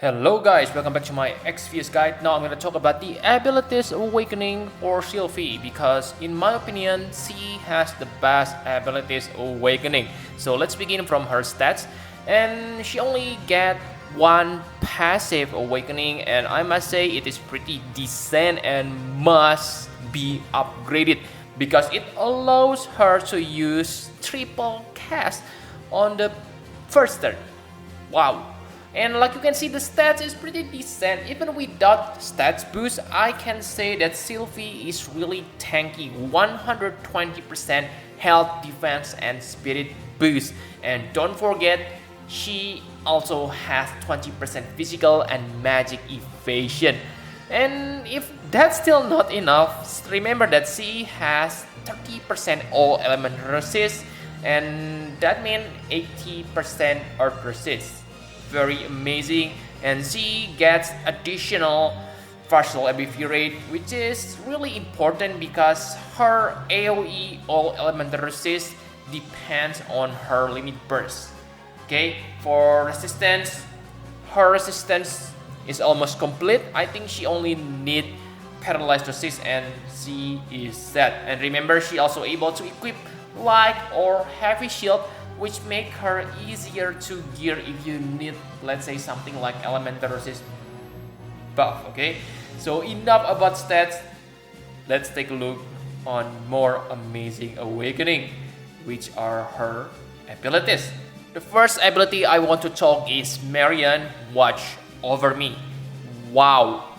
Hello guys, welcome back to my XVS guide. Now I'm going to talk about the abilities awakening for Sylvie because in my opinion she has the best abilities awakening. So let's begin from her stats, and she only get one passive awakening, and I must say it is pretty decent and must be upgraded because it allows her to use triple cast on the first turn. Wow. And like you can see, the stats is pretty decent. Even without stats boost, I can say that Sylvie is really tanky. 120% health, defense, and spirit boost. And don't forget, she also has 20% physical and magic evasion. And if that's still not enough, remember that she has 30% all element resist, and that means 80% earth resist. Very amazing, and she gets additional partial ABV rate, which is really important because her AoE all elemental resist depends on her limit burst. Okay, for resistance, her resistance is almost complete. I think she only need paralyzed resist and she is set. And remember, she also able to equip light or heavy shield, which make her easier to gear if you need, let's say, something like elemental resist buff. Okay, so enough about stats. Let's take a look on more amazing awakening, which are her abilities. The first ability I want to talk is Marian Watch Over Me. Wow,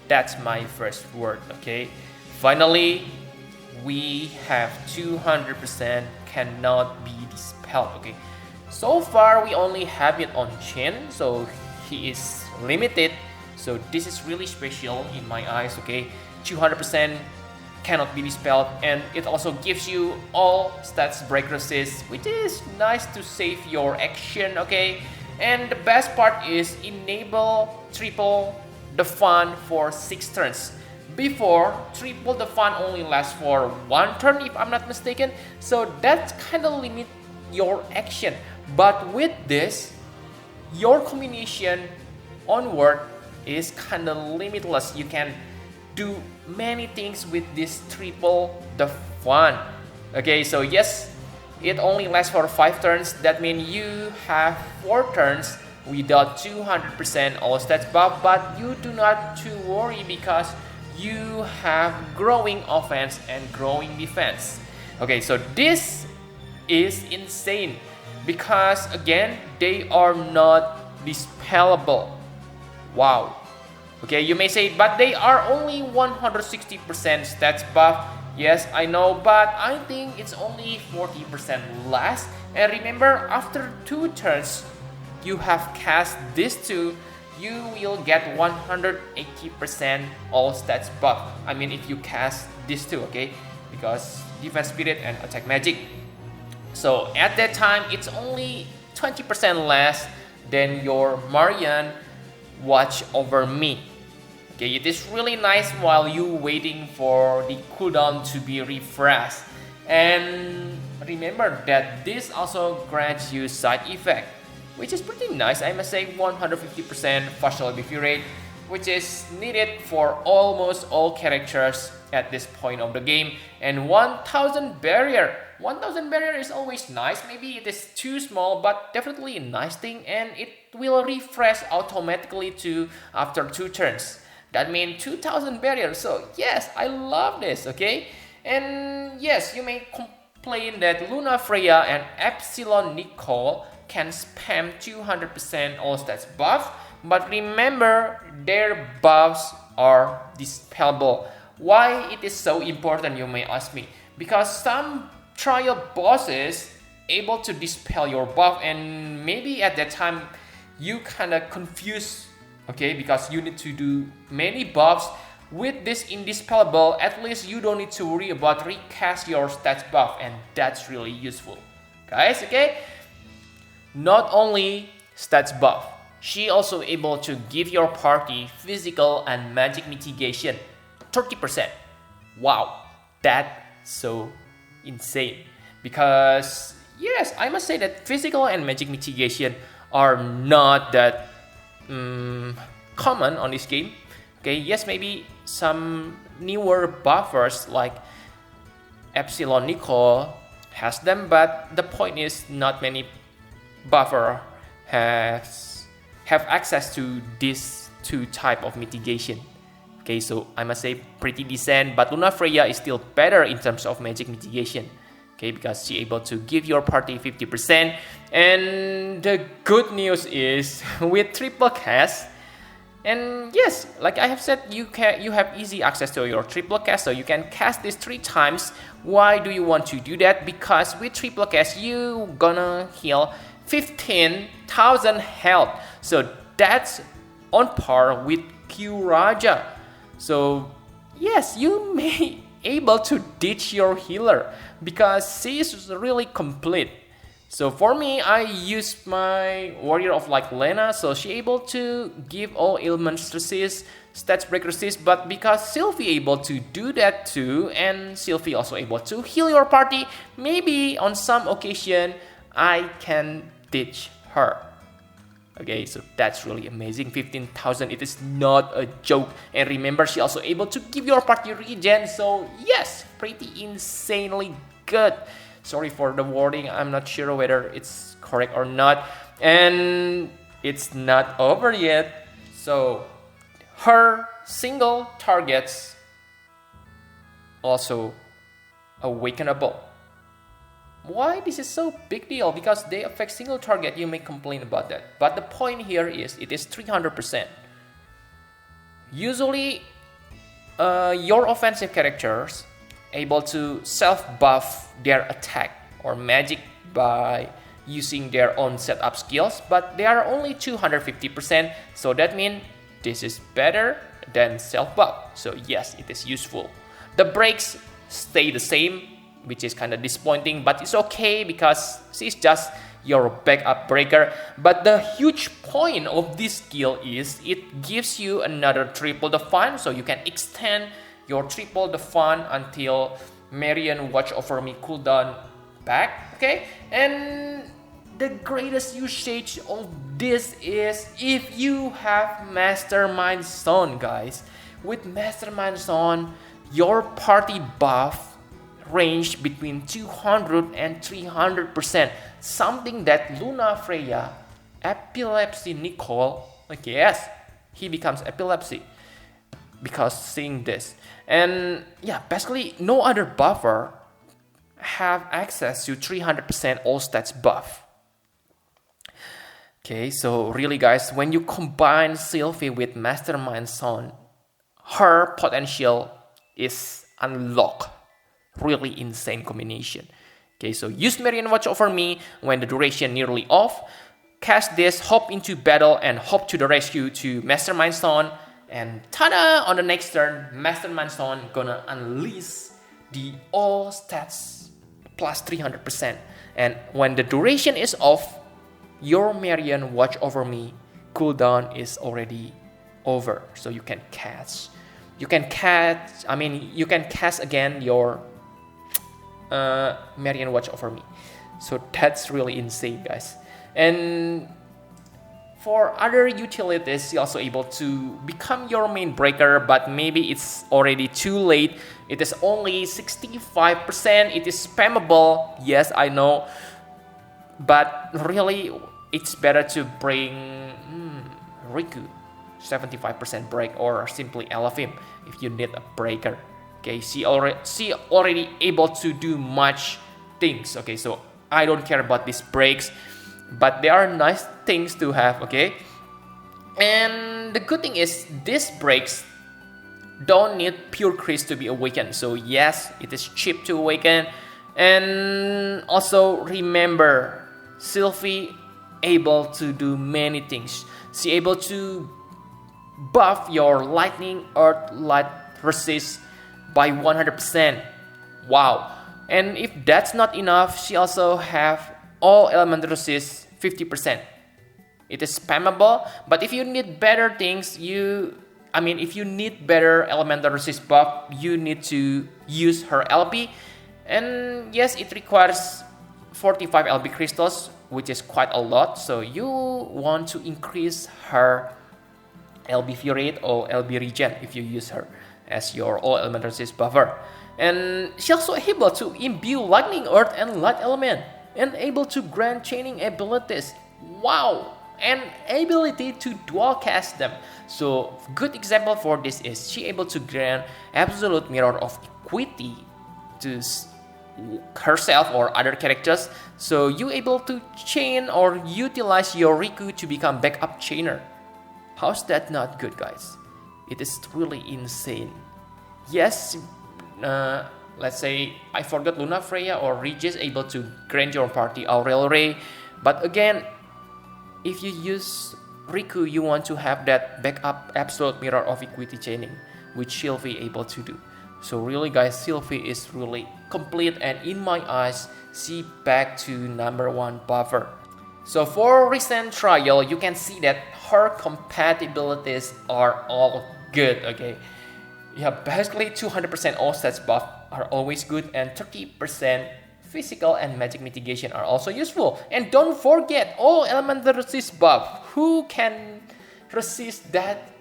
that's my first word. Okay, finally we have 200% cannot be dispelled. Okay, so far we only have it on Chin, so he is limited, so this is really special in my eyes. Okay, 200% cannot be dispelled, and it also gives you all stats break resist, which is nice to save your action. Okay, and the best part is enable triple the fun for 6 turns. Before, triple the fun only lasts for 1 turn if I'm not mistaken, so that kind of limit your action. But with this, your combination onward is kind of limitless. You can do many things with this triple the fun. Okay, so yes, it only lasts for 5 turns. That means you have 4 turns without 200% all stats buff, but you do not to worry because you have growing offense and growing defense. Okay, so this is insane because again, they are not dispellable. Wow. Okay, you may say, but they are only 160% stats buff. Yes, I know, but I think it's only 40% less. And remember, after 2 turns, you have cast these two, you will get 180% all stats buff. I mean, if you cast these two, okay? Because defense spirit and attack magic. So at that time, it's only 20% less than your Marian Watch Over Me. Okay, it is really nice while you waiting for the cooldown to be refreshed. And remember that this also grants you side effect, which is pretty nice. I must say 150% partial ABV rate, which is needed for almost all characters at this point of the game. And 1000 barrier. 1000 barrier is always nice. Maybe it is too small, but definitely a nice thing, and it will refresh automatically too after 2 turns. That means 2000 barrier. So yes, I love this. Okay, and yes, you may complain that Luna Freya and Epsilon Nicole can spam 200% all stats buff, but remember, their buffs are dispellable. Why it is so important, you may ask me? Because some trial bosses able to dispel your buff, and maybe at that time you kind of confused, okay, because you need to do many buffs. With this indispellable, at least you don't need to worry about recast your stats buff, and that's really useful, guys. Okay, not only stats buff, she also able to give your party physical and magic mitigation 30%. Wow, that's so insane. Because yes, I must say that physical and magic mitigation are not that common on this game. Okay, yes, maybe some newer buffers like Epsilon Nicole has them, but the point is not many buffer have access to this two type of mitigation. Okay, so I must say pretty decent, but Luna Freya is still better in terms of magic mitigation. Okay, because she able to give your party 50%. And the good news is with triple cast, and yes, like I have said, you have easy access to your triple cast, so you can cast this 3 times. Why do you want to do that? Because with triple cast, you gonna heal 15,000 health. So that's on par with Q Raja. So yes, you may able to ditch your healer because she is really complete. So for me, I use my Warrior of Light Lena, so she able to give all elements resist, stats break resist, but because Sylvie able to do that too, and Sylvie also able to heal your party, maybe on some occasion, I can ditch her. Okay, so that's really amazing. 15,000, it is not a joke. And remember, she also able to give your party regen, so yes, pretty insanely good. Sorry for the wording, I'm not sure whether it's correct or not. And it's not over yet. So her single targets also awakenable. Why this is so big deal? Because they affect single target, you may complain about that. But the point here is it is 300%. Usually your offensive characters able to self-buff their attack or magic by using their own setup skills, but they are only 250%, so that means this is better than self-buff. So yes, it is useful. The breaks stay the same, which is kind of disappointing, but it's okay because she's just your backup breaker. But the huge point of this skill is it gives you another triple the fun, so you can extend your triple the fun until Marian Watch Over Me cooldown back. Okay, and the greatest usage of this is if you have Mastermind Zone, guys. With Mastermind Zone, your party buff range between 200 and 300%, something that Luna Freya, Epilepsy Nicole, okay, yes, he becomes epilepsy because seeing this. And yeah, basically no other buffer have access to 300% all stats buff. Okay, so really guys, when you combine Sylvie with Mastermind Zone, her potential is unlocked. Really insane combination. Okay, so use Marian Watch Over Me when the duration nearly off. Cast this, hop into battle, and hop to the rescue to Mastermind Zone. And tada! On the next turn, Mastermind Zone gonna unleash the all stats plus 300%. And when the duration is off, your Marian Watch Over Me cooldown is already over. So you can cast. You can cast again your Marian Watch Over Me. So that's really insane, guys. And for other utilities, you're also able to become your main breaker, but maybe it's already too late. It is only 65%. It is spammable. Yes, I know. But really, it's better to bring Riku. 75% break, or simply Elefim if you need a breaker. Okay, she already able to do much things. Okay, so I don't care about these breaks, but they are nice things to have. Okay, and the good thing is these breaks don't need pure Chris to be awakened. So yes, it is cheap to awaken. And also remember, Sylvie able to do many things. She able to buff your lightning, earth, light resist by 100%. Wow. And if that's not enough, she also have all element resist 50%. It is spammable, but if you need better things, if you need better elemental resist buff, you need to use her LP. And yes, it requires 45 LB crystals, which is quite a lot. So you want to increase her LBV rate or LB regen if you use her as your all element resist buffer. And she also able to imbue lightning, earth, and light element, and able to grant chaining abilities. Wow! And ability to dual cast them. So good example for this is she able to grant absolute mirror of equity to herself or other characters. So you able to chain or utilize your Riku to become backup chainer. How's that not good, guys? It is really insane. Yes, let's say I forgot Luna Freya or Regis able to grant your party Aurel Ray, but again, if you use Riku, you want to have that backup absolute mirror of equity chaining, which Sylvie able to do. So really, guys, Sylvie is really complete, and in my eyes, she back to #1 buffer. So for recent trial, you can see that her compatibilities are all good. Okay, yeah, basically 200% all stats buff are always good, and 30% physical and magic mitigation are also useful. And don't forget all elemental resist buff. Who can resist that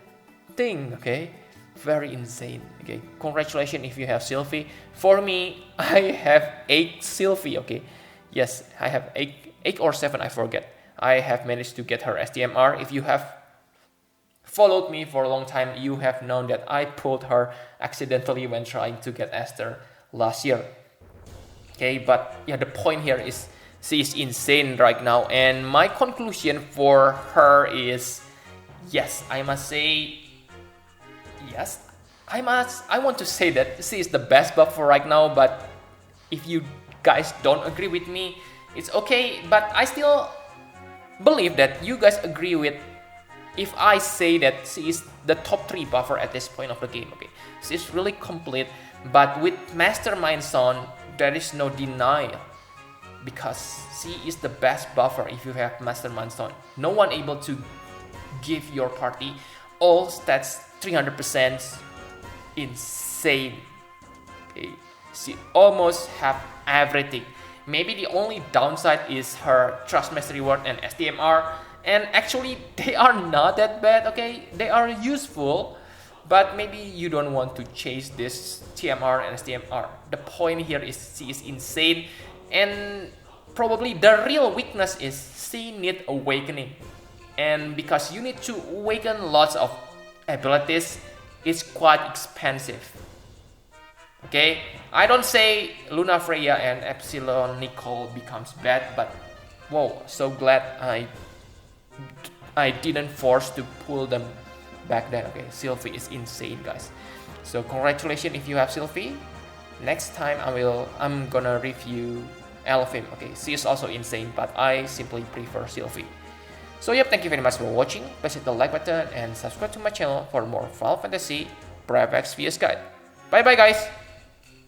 thing? Okay, very insane. Okay, congratulations if you have Sylvie. For me, I have 8 Sylvie. Okay, yes, I have 8 or 7, I forget. I have managed to get her STMR. If you have followed me for a long time, you have known that I pulled her accidentally when trying to get Esther last year. Okay, but yeah, the point here is she is insane right now, and my conclusion for her is yes, I must say yes. I want to say that she is the best buffer right now, but if you guys don't agree with me, it's okay, but I still believe that you guys agree with if I say that she is the top 3 buffer at this point of the game. Okay, she's really complete, but with Mastermind Son, there is no denial, because she is the best buffer if you have Mastermind Son. No one able to give your party all stats 300%. Insane. Okay, she almost have everything. Maybe the only downside is her Trust Mastery Word and STMR, and actually they are not that bad. Okay, they are useful, but maybe you don't want to chase this TMR and STMR. The point here is she is insane, and probably the real weakness is she need awakening, and because you need to awaken lots of abilities, it's quite expensive. Okay, I don't say Luna Freya and Epsilon Nicole becomes bad, but whoa, so glad I didn't force to pull them back then. Okay, Sylvie is insane, guys. So congratulations if you have Sylvie. Next time I'm gonna review Elfim. Okay, she is also insane, but I simply prefer Sylvie. So yep, thank you very much for watching. Please hit the like button and subscribe to my channel for more Final Fantasy Brave X Fierce Guide. Bye bye, guys.